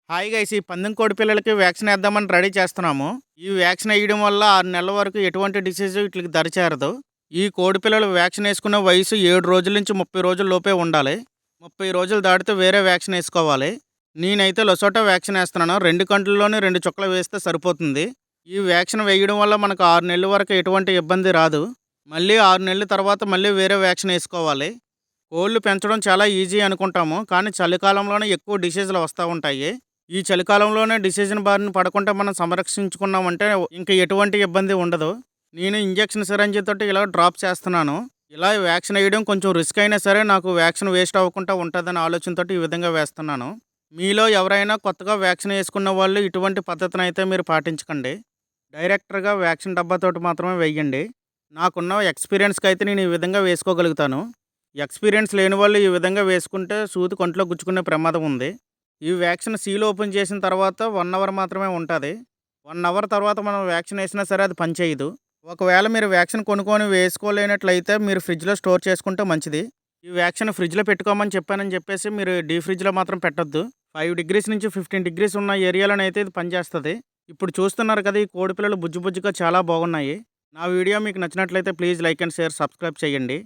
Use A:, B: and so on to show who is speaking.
A: Hi guys, ఈ పందెం కోడి పిల్లలకి వ్యాక్సిన్ వేద్దామని రెడీ చేస్తున్నాము. ఈ వ్యాక్సిన్ వేయడం వల్ల 6 నెలల వరకు ఎటువంటి డిసీజ్ వీటికి దరిచేరదు. ఈ కోడి పిల్లలు వ్యాక్సిన్ వేసుకునే వయసు 7 రోజుల నుంచి 30 రోజుల లోపే ఉండాలి. 30 రోజులు దాటితే వేరే వ్యాక్సిన్ వేసుకోవాలి. నేనైతే లొసోటా వ్యాక్సిన్ వేస్తున్నాను. 2 కంట్లలోనే 2 చుక్కలు వేస్తే సరిపోతుంది. ఈ వ్యాక్సిన్ వేయడం వల్ల మనకు 6 నెలల వరకు ఎటువంటి ఇబ్బంది రాదు. మళ్ళీ 6 నెలల తర్వాత మళ్ళీ వేరే వ్యాక్సిన్ వేసుకోవాలి. కోళ్ళు పెంచడం చాలా ఈజీ అనుకుంటాము, కానీ చలికాలంలోనే ఎక్కువ డిసీజులు వస్తూ ఉంటాయి. ఈ చలికాలంలోనే డిసీజన్ బారిన పడకుండా మనం సంరక్షించుకున్నామంటే ఇంకా ఎటువంటి ఇబ్బంది ఉండదు. నేను ఇంజెక్షన్ సిరంజి తోటి ఇలా డ్రాప్ చేస్తున్నాను. ఇలా వ్యాక్సిన్ వేయడం కొంచెం రిస్క్ అయినా సరే నాకు వ్యాక్సిన్ వేస్ట్ అవ్వకుండా ఉంటుందనే ఆలోచనతో ఈ విధంగా వేస్తున్నాను. మీలో ఎవరైనా కొత్తగా వ్యాక్సిన్ వేసుకున్న వాళ్ళు ఇటువంటి పద్ధతిని అయితే మీరు పాటించకండి. డైరెక్ట్గా వ్యాక్సిన్ డబ్బాతోటి మాత్రమే వేయండి. నాకున్న ఎక్స్పీరియన్స్కి అయితే నేను ఈ విధంగా వేసుకోగలుగుతాను. ఎక్స్పీరియన్స్ లేని వాళ్ళు ఈ విధంగా వేసుకుంటే సూది కొంట్లో గుచ్చుకునే ప్రమాదం ఉంది. ఈ వ్యాక్సిన్ సీల్ ఓపెన్ చేసిన తర్వాత 1 అవర్ మాత్రమే ఉంటుంది. 1 అవర్ తర్వాత మనం వ్యాక్సిన్ వేసినా సరే అది పనిచేయదు. ఒకవేళ మీరు వ్యాక్సిన్ కొనుక్కొని వేసుకోలేనట్లయితే మీరు ఫ్రిడ్జ్లో స్టోర్ చేసుకుంటే మంచిది. ఈ వ్యాక్సిన్ ఫ్రిడ్జ్లో పెట్టుకోమని చెప్పానని చెప్పేసి మీరు డీ ఫ్రిడ్జ్లో మాత్రం పెట్టొద్దు. 5 డిగ్రీస్ నుంచి 15 డిగ్రీస్ ఉన్న ఏరియాలోనే అయితే ఇది పనిచేస్తుంది. ఇప్పుడు చూస్తున్నారు కదా, ఈ కోడి పిల్లలు బుజ్జుగా చాలా బాగున్నాయి. నా వీడియో మీకు నచ్చినట్లయితే please like and share, subscribe చేయండి.